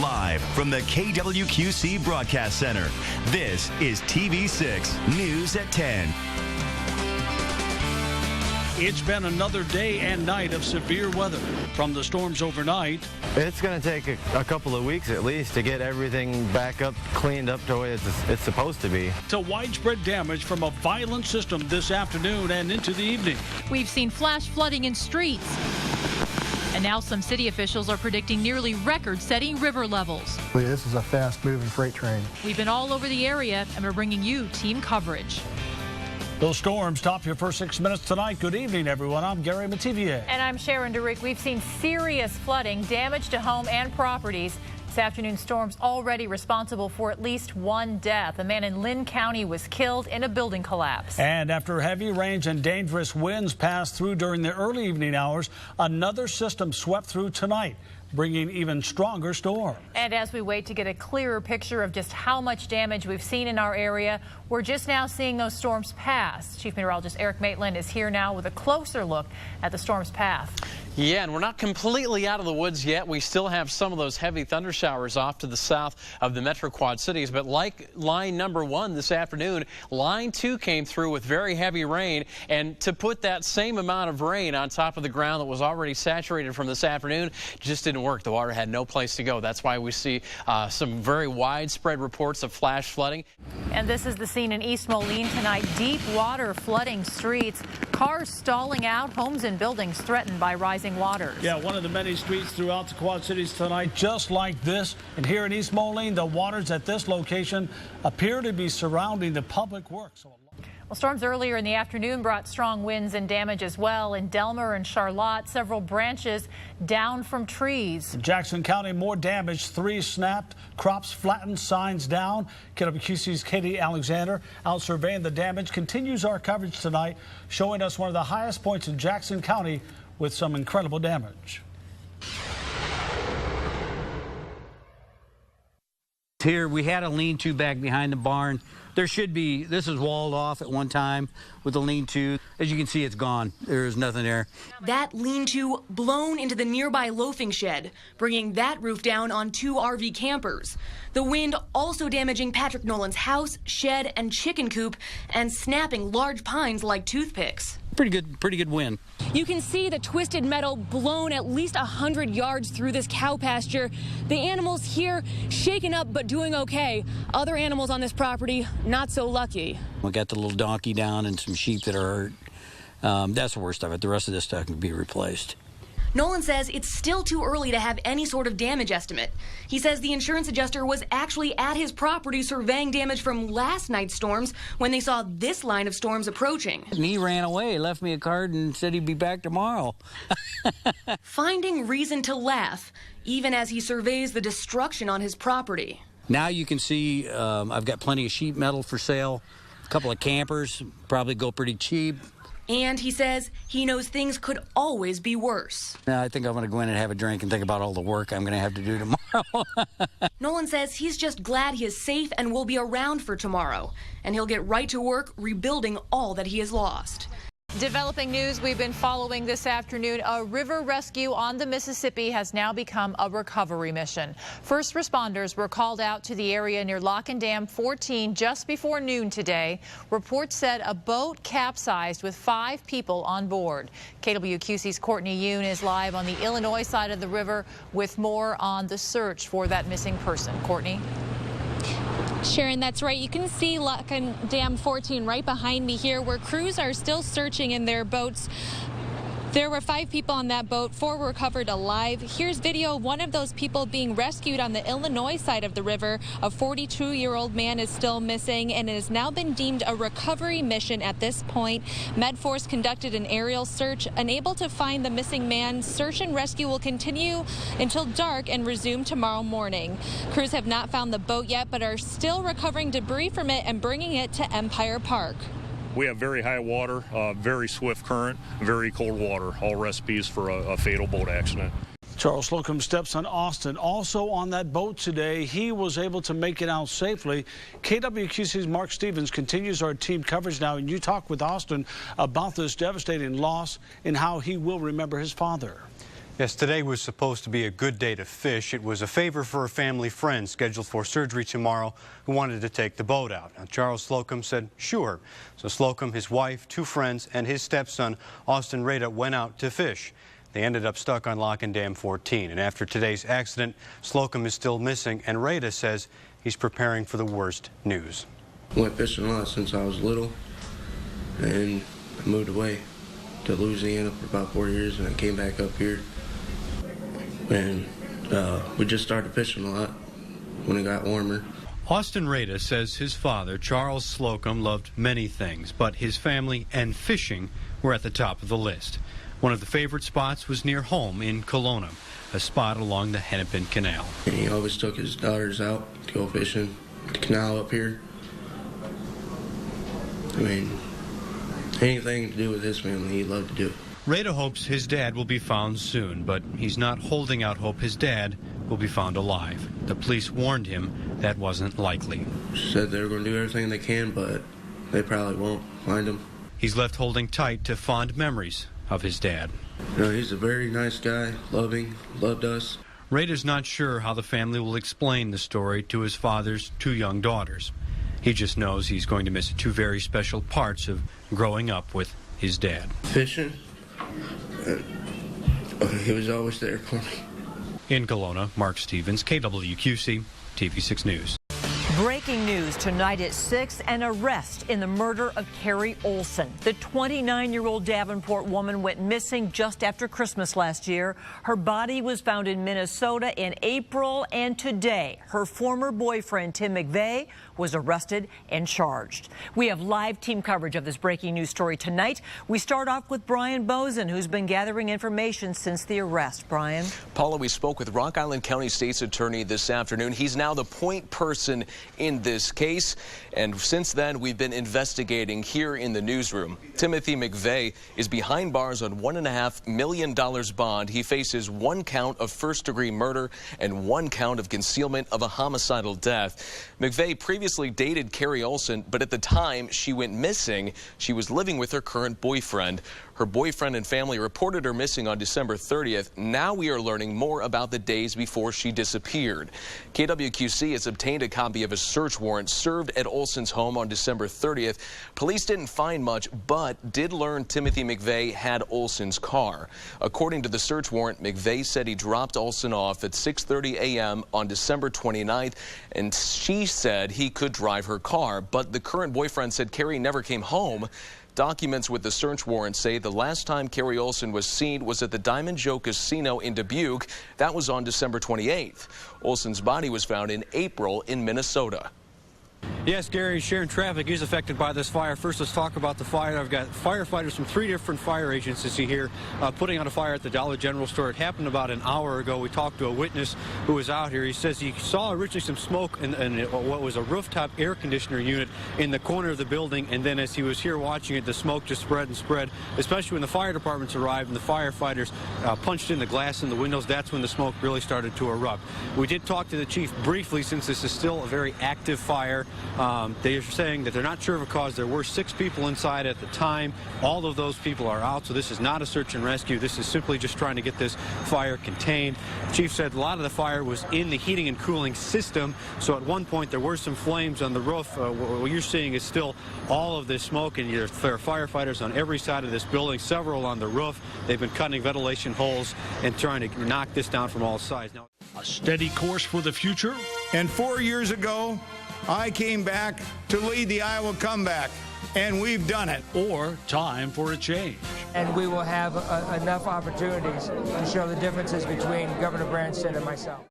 Live from the KWQC Broadcast Center, this is TV6 News at 10. It's been another day and night of severe weather. From the storms overnight, it's going to take a couple of weeks at least to get everything back up, cleaned up the way it's supposed to be. to widespread damage from a violent system this afternoon and into the evening. We've seen flash flooding in streets. And now some city officials are predicting nearly record-setting river levels. This is a fast-moving freight train. We've been all over the area, and we're bringing you team coverage. Those storms top your first 6 minutes tonight. Good evening, everyone. I'm Gary Mativier. And I'm Sharon DeRick. We've seen serious flooding, damage to home and properties. This afternoon, storms already responsible for at least one death. A man in Lynn County was killed in a building collapse. And after heavy rains and dangerous winds passed through during the early evening hours, another system swept through tonight, bringing even stronger storms. And as we wait to get a clearer picture of just how much damage we've seen in our area, we're just now seeing those storms pass. Chief Meteorologist Eric Maitland is here now with a closer look at the storm's path. Yeah, and we're not completely out of the woods yet. We still have some of those heavy thunder showers off to the south of the Metro Quad Cities. But like line number 1 this afternoon, line 2 came through with very heavy rain. And to put that same amount of rain on top of the ground that was already saturated from this afternoon just didn't work. The water had no place to go. That's why we see some very widespread reports of flash flooding. And this is the scene in East Moline tonight. Deep water flooding streets, cars stalling out, homes and buildings threatened by rising waters. Yeah, one of the many streets throughout the Quad Cities tonight, just like this. And here in East Moline, the waters at this location appear to be surrounding the public works. Well, storms earlier in the afternoon brought strong winds and damage as well. In Delmer and Charlotte, several branches down from trees. In Jackson County, more damage. 3 snapped, crops flattened, signs down. KWQC's Katie Alexander out surveying the damage. Continues our coverage tonight, showing us one of the highest points in Jackson County with some incredible damage. Here we had a lean-to back behind the barn. There should be, this is walled off at one time with a lean-to. As you can see, it's gone. There's nothing there. That lean-to blown into the nearby loafing shed, bringing that roof down on 2 RV campers. The wind also damaging Patrick Nolan's house, shed, and chicken coop, and snapping large pines like toothpicks. Pretty good win. You can see the twisted metal blown at least 100 yards through this cow pasture. The animals here shaken up but doing okay. Other animals on this property not so lucky. We got the little donkey down and some sheep that are hurt. That's the worst of it. The rest of this stuff can be replaced. Nolan says it's still too early to have any sort of damage estimate. He says the insurance adjuster was actually at his property surveying damage from last night's storms when they saw this line of storms approaching. And he ran away, left me a card and said he'd be back tomorrow. Finding reason to laugh, even as he surveys the destruction on his property. Now you can see I've got plenty of sheet metal for sale, a couple of campers, probably go pretty cheap. And he says he knows things could always be worse. Now I think I'm going to go in and have a drink and think about all the work I'm going to have to do tomorrow. Nolan says he's just glad he is safe and will be around for tomorrow. And he'll get right to work rebuilding all that he has lost. Developing news we've been following this afternoon. A river rescue on the Mississippi has now become a recovery mission. First responders were called out to the area near Lock and Dam 14 just before noon today. Reports said a boat capsized with 5 people on board. KWQC's Courtney Yoon is live on the Illinois side of the river with more on the search for that missing person. Courtney? Sharon, that's right. You can see Lock and Dam 14 right behind me here, where crews are still searching in their boats. There were 5 people on that boat. 4 were recovered alive. Here's video of one of those people being rescued on the Illinois side of the river. A 42-year-old man is still missing and has now been deemed a recovery mission at this point. MedForce conducted an aerial search. Unable to find the missing man, search and rescue will continue until dark and resume tomorrow morning. Crews have not found the boat yet, but are still recovering debris from it and bringing it to Empire Park. We have very high water, very swift current, very cold water, all recipes for a fatal boat accident. Charles Slocum steps on Austin, also on that boat today. He was able to make it out safely. KWQC's Mark Stevens continues our team coverage now, and you talk with Austin about this devastating loss and how he will remember his father. Yes, today was supposed to be a good day to fish. It was a favor for a family friend scheduled for surgery tomorrow who wanted to take the boat out. Now, Charles Slocum said sure. So Slocum, his wife, 2 friends, and his stepson, Austin Rada, went out to fish. They ended up stuck on Lock and Dam 14. And after today's accident, Slocum is still missing, and Rada says he's preparing for the worst news. Went fishing a lot since I was little, and I moved away to Louisiana for about 4 years, and I came back up here. And we just started fishing a lot when it got warmer. Austin Rada says his father, Charles Slocum, loved many things, but his family and fishing were at the top of the list. One of the favorite spots was near home in Kelowna, a spot along the Hennepin Canal. And he always took his daughters out to go fishing the canal up here. I mean, anything to do with his family, he loved to do it. Rada hopes his dad will be found soon, but he's not holding out hope his dad will be found alive. The police warned him that wasn't likely. Said they were going to do everything they can, but they probably won't find him. He's left holding tight to fond memories of his dad. You know, he's a very nice guy, loving, loved us. Rada's not sure how the family will explain the story to his father's 2 young daughters. He just knows he's going to miss 2 very special parts of growing up with his dad. Fishing. He was always there for me. In Kelowna, Mark Stevens, KWQC, TV6 News. Breaking news tonight at 6, an arrest in the murder of Carrie Olson. The 29-year-old Davenport woman went missing just after Christmas last year. Her body was found in Minnesota in April, and today her former boyfriend, Tim McVeigh, was arrested and charged. We have live team coverage of this breaking news story tonight. We start off with Brian Bozen, who's been gathering information since the arrest. Brian? Paula, we spoke with Rock Island County State's Attorney this afternoon. He's now the point person in this case, and since then we've been investigating here in the newsroom. Timothy McVeigh is behind bars on $1.5 million bond. He faces 1 count of first-degree murder and 1 count of concealment of a homicidal death. McVeigh previously dated Carrie Olson, but at the time she went missing, she was living with her current boyfriend. Her boyfriend and family reported her missing on December 30th. Now we are learning more about the days before she disappeared. KWQC has obtained a copy of a search warrant served at Olson's home on December 30th. Police didn't find much, but did learn Timothy McVeigh had Olson's car. According to the search warrant, McVeigh said he dropped Olson off at 6:30 a.m. on December 29th, and she said he could drive her car, but the current boyfriend said Carrie never came home. Documents with the search warrant say the last time Carrie Olson was seen was at the Diamond Joe Casino in Dubuque. That was on December 28th. Olson's body was found in April in Minnesota. Yes, Gary, sharing traffic is affected by this fire. First, let's talk about the fire. I've got firefighters from 3 different fire agencies here putting out a fire at the Dollar General store. It happened about an hour ago. We talked to a witness who was out here. He says he saw originally some smoke in what was a rooftop air conditioner unit in the corner of the building, and then as he was here watching it, the smoke just spread and spread, especially when the fire departments arrived and the firefighters punched in the glass in the windows. That's when the smoke really started to erupt. We did talk to the chief briefly, since this is still a very active fire. They are saying that they're not sure of a cause. There were 6 people inside at the time. All of those people are out, so this is not a search and rescue. This is simply just trying to get this fire contained. The chief said a lot of the fire was in the heating and cooling system, so at one point there were some flames on the roof. What you're seeing is still all of this smoke, and there are firefighters on every side of this building, several on the roof. They've been cutting ventilation holes and trying to knock this down from all sides. Now, a steady course for the future. And 4 years ago, I came back to lead the Iowa comeback, and we've done it. Or time for a change. And we will have enough opportunities to show the differences between Governor Branstad and myself.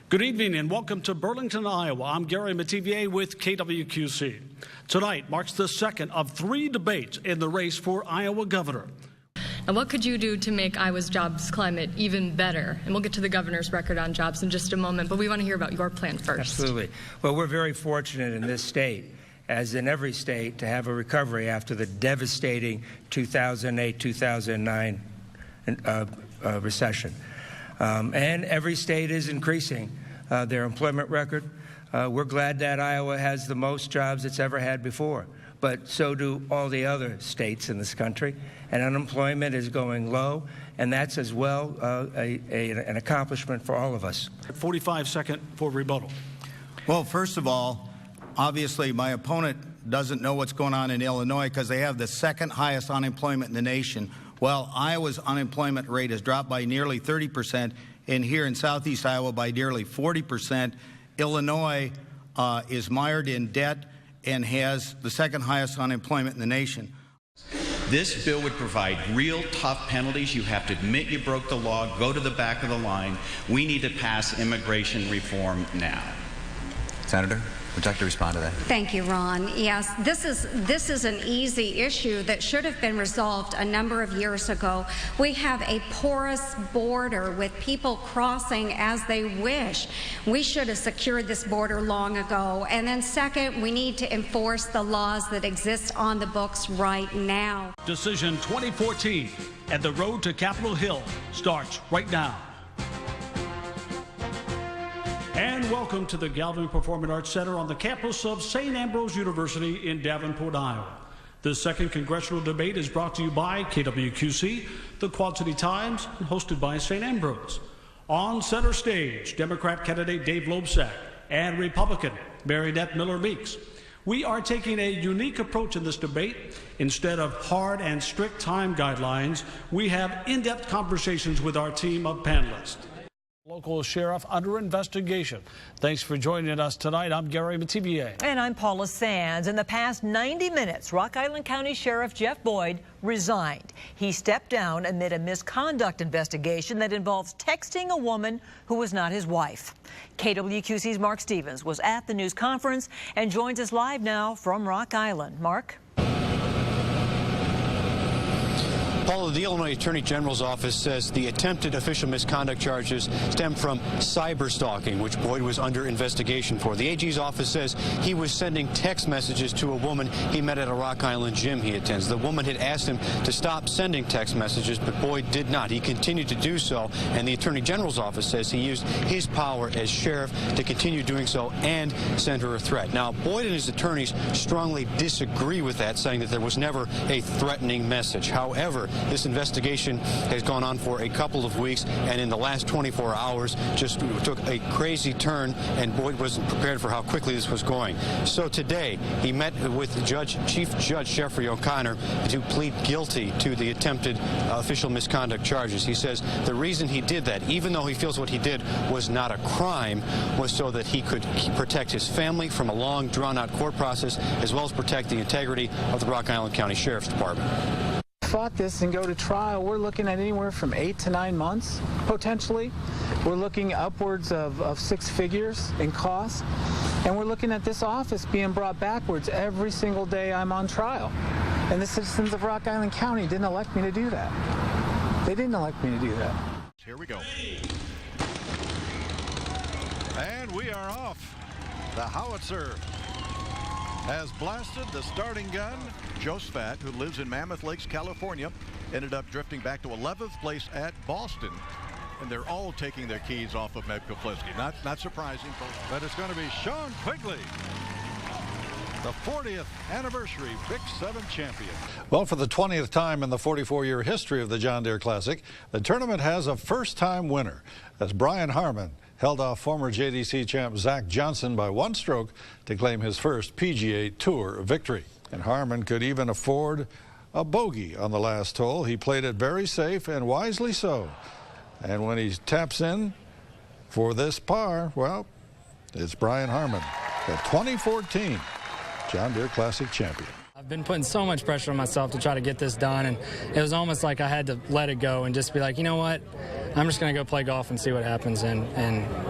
Good evening and welcome to Burlington, Iowa. I'm Gary Mativier with KWQC. Tonight marks the second of 3 debates in the race for Iowa governor. And what could you do to make Iowa's jobs climate even better? And we'll get to the governor's record on jobs in just a moment, but we want to hear about your plan first. Absolutely. Well, we're very fortunate in this state, as in every state, to have a recovery after the devastating 2008-2009 recession. And every state is increasing their employment record. We're glad that Iowa has the most jobs it's ever had before. but so do all the other states in this country. And unemployment is going low, and that's as well an accomplishment for all of us. 45-second for rebuttal. Well, first of all, obviously my opponent doesn't know what's going on in Illinois because they have the second highest unemployment in the nation. Well, Iowa's unemployment rate has dropped by nearly 30%, and here in southeast Iowa by nearly 40%. Illinois is mired in debt and has the second highest unemployment in the nation. This bill would provide real tough penalties. You have to admit you broke the law, go to the back of the line. We need to pass immigration reform now. Senator, would you like to respond to that? Thank you, Ron. Yes, this is an easy issue that should have been resolved a number of years ago. We have a porous border with people crossing as they wish. We should have secured this border long ago. And then second, we need to enforce the laws that exist on the books right now. Decision 2014 and the road to Capitol Hill starts right now. And welcome to the Galvin Performing Arts Center on the campus of St. Ambrose University in Davenport, Iowa. The second congressional debate is brought to you by Kwqc, the Quad City Times, and hosted by St. Ambrose. On center stage, Democrat candidate Dave Loebsack and Republican Marinette Miller Meeks. We are taking a unique approach in this debate. Instead of hard and strict time guidelines, we have in-depth conversations with our team of panelists. Local sheriff under investigation. Thanks for joining us tonight. I'm Gary Mativier. And I'm Paula Sands. In the past 90 minutes, Rock Island County Sheriff Jeff Boyd resigned. He stepped down amid a misconduct investigation that involves texting a woman who was not his wife. KWQC's Mark Stevens was at the news conference and joins us live now from Rock Island. Mark? Paula, the Illinois Attorney General's office says the attempted official misconduct charges stem from cyber stalking, which Boyd was under investigation for. The AG's office says he was sending text messages to a woman he met at a Rock Island gym he attends. The woman had asked him to stop sending text messages, but Boyd did not. He continued to do so, and the Attorney General's office says he used his power as sheriff to continue doing so and send her a threat. Now, Boyd and his attorneys strongly disagree with that, saying that there was never a threatening message. However, this investigation has gone on for a couple of weeks, and in the last 24 hours just took a crazy turn, and Boyd wasn't prepared for how quickly this was going. So today, he met with Chief Judge Jeffrey O'Connor to plead guilty to the attempted official misconduct charges. He says the reason he did that, even though he feels what he did was not a crime, was so that he could protect his family from a long, drawn-out court process, as well as protect the integrity of the Rock Island County Sheriff's Department. Fought this and go to trial, we're looking at anywhere from 8 to 9 months, potentially. We're looking upwards of 6 figures in cost. And we're looking at this office being brought backwards every single day I'm on trial. And the citizens of Rock Island County didn't elect me to do that. They didn't elect me to do that. Here we go. And we are off. The howitzer has blasted the starting gun. Joe Svat, who lives in Mammoth Lakes, California, ended up drifting back to 11th place at Boston. And they're all taking their keys off of Meb Keflezighi. Not surprising, but it's going to be Sean Quigley, the 40th anniversary Big 7 champion. Well, for the 20th time in the 44-year history of the John Deere Classic, the tournament has a first-time winner. That's Brian Harmon held off former JDC champ Zach Johnson by 1 stroke to claim his first PGA Tour victory. And Harmon could even afford a bogey on the last hole. He played it very safe and wisely so. And when he taps in for this par, well, it's Brian Harmon, the 2014 John Deere Classic champion. I've been putting so much pressure on myself to try to get this done, and it was almost like I had to let it go and just be like, you know what, I'm just going to go play golf and see what happens, and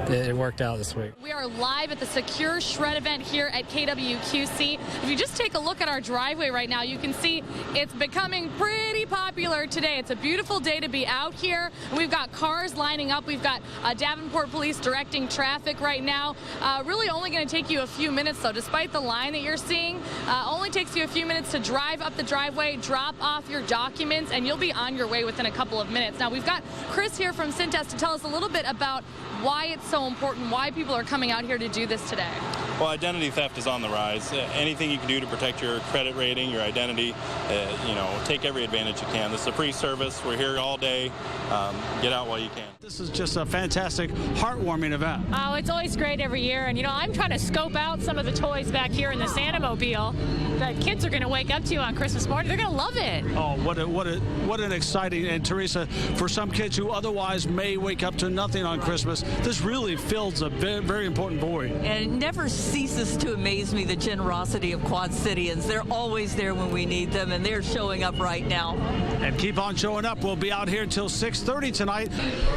it worked out this week. We are live at the Secure Shred event here at KWQC. If you just take a look at our driveway right now, you can see it's becoming pretty popular today. It's a beautiful day to be out here. We've got cars lining up. We've got Davenport Police directing traffic right now. Really only going to take you a few minutes, though. Despite the line that you're seeing, only takes you a few minutes to drive up the driveway, drop off your documents, and you'll be on your way within a couple of minutes. Now, we've got Chris here from Cintas to tell us a little bit about why it's so important, why people are coming out here to do this today. Well, identity theft is on the rise. Anything you can do to protect your credit rating, your identity, take every advantage you can. This is a free service. We're here all day. Get out while you can. This is just a fantastic, heartwarming event. Oh, it's always great every year. And, I'm trying to scope out some of the toys back here in the Santa-mobile that kids are going to wake up to on Christmas morning. They're going to love it. Oh, what an exciting, and Teresa, for some kids who otherwise may wake up to nothing on Christmas, this really fills a very, very important void. And it never ceases to amaze me, the generosity of Quad Cityans. They're always there when we need them, and they're showing up right now. And keep on showing up. We'll be out here until 6:30 tonight.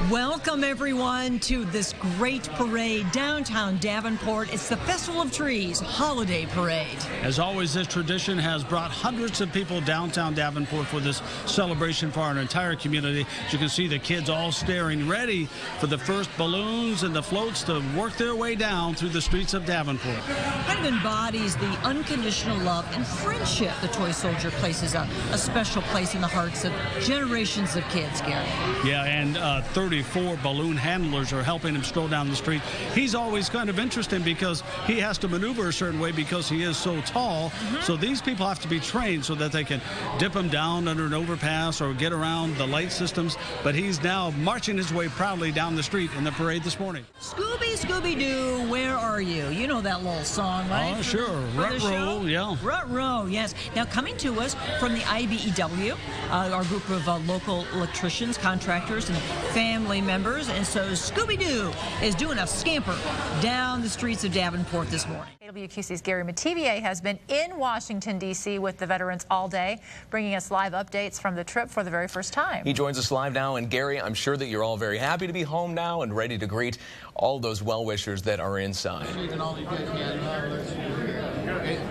Welcome, everyone, to this great parade downtown Davenport. It's the Festival of Trees Holiday Parade. As always, this tradition has brought hundreds of people downtown Davenport for this celebration for our entire community. As you can see, the kids all staring, ready for the first balloons and the floats to work their way down through the streets of Davenport. Kind of embodies the unconditional love and friendship the toy soldier places a special place in the hearts of generations of kids, Gary. Yeah, and 34 balloon handlers are helping him stroll down the street. He's always kind of interesting because he has to maneuver a certain way because he is so tall. So these people have to be trained so that they can dip him down under an overpass or get around the light systems. But he's now marching his way proudly down the street in the parade this morning. Scooby, Scooby-Doo, where are you? You know that little song, right? Oh, sure. Rut-row, yeah. Rut-row, yes. Now, coming to us from the IBEW, our group of local electricians, contractors, and family members. And so Scooby-Doo is doing a scamper down the streets of Davenport this morning. KWQC's Gary Mativier has been in Washington, D.C. with the veterans all day, bringing us live updates from the trip for the very first time. He joins us live now. And Gary, I'm sure that you're all very happy to be home now and ready to greet all those well-wishers that are inside.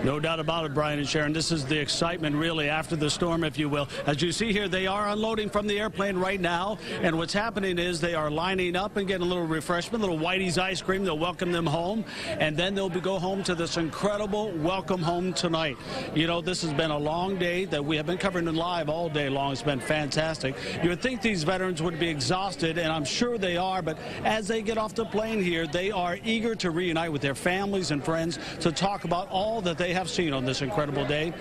No doubt about it, Brian and Sharon. This is the excitement, really, after the storm, if you will. As you see here, they are unloading from the airplane right now. And what's happening is they are lining up and getting a little refreshment, a little Whitey's ice cream. They'll welcome them home. And then they'll go home to this incredible welcome home tonight. This has been a long day that we have been covering it live all day long. It's been fantastic. You would think these veterans would be exhausted, and I'm sure they are. But as they get off the plane here, they are eager to reunite with their families and friends to talk about all that they have seen on this incredible day.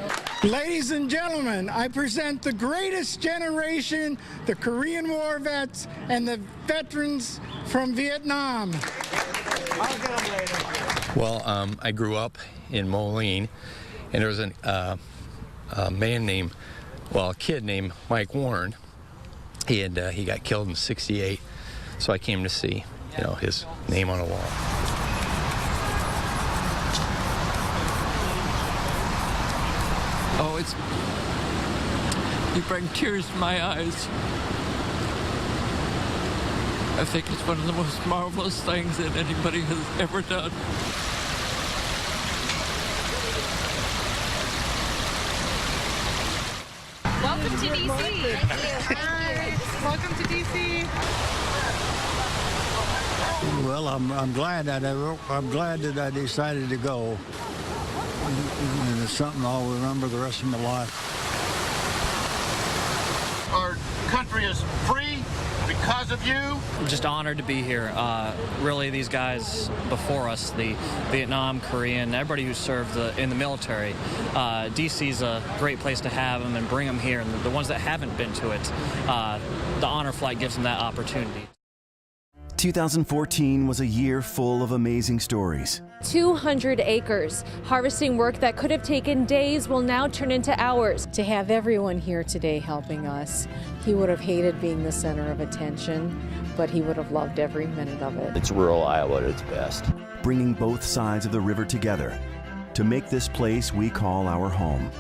Ladies and gentlemen, I present the greatest generation, the Korean War vets and the veterans from Vietnam. I'll get them later. Well, I grew up in Moline, and there was a kid named Mike Warren. He got killed in '68, so I came to see, his name on a wall. Oh, you bring tears to my eyes. I think it's one of the most marvelous things that anybody has ever done. Welcome to D.C. Welcome to D.C. Well, I'm glad that I decided to go. And it's something I'll remember the rest of my life. Our country is free because of you. I'm just honored to be here. Really, these guys before us, the Vietnam, Korean, everybody who served in the military, DC's a great place to have them and bring them here. And the ones that haven't been to it, the honor flight gives them that opportunity. 2014 was a year full of amazing stories. 200 acres. Harvesting work that could have taken days will now turn into hours. To have everyone here today helping us, he would have hated being the center of attention, but he would have loved every minute of it. It's rural Iowa at its best. Bringing both sides of the river together to make this place we call our home.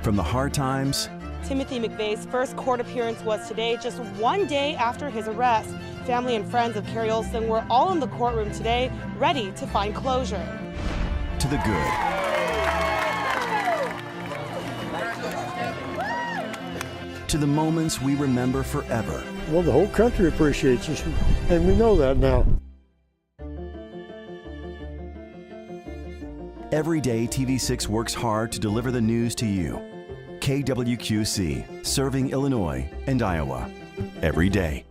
From the hard times, Timothy McVeigh's first court appearance was today, just one day after his arrest. Family and friends of Carrie Olson were all in the courtroom today, ready to find closure. To the good. To the moments we remember forever. Well, the whole country appreciates us, and we know that now. Every day, TV6 works hard to deliver the news to you. KWQC, serving Illinois and Iowa. Every day.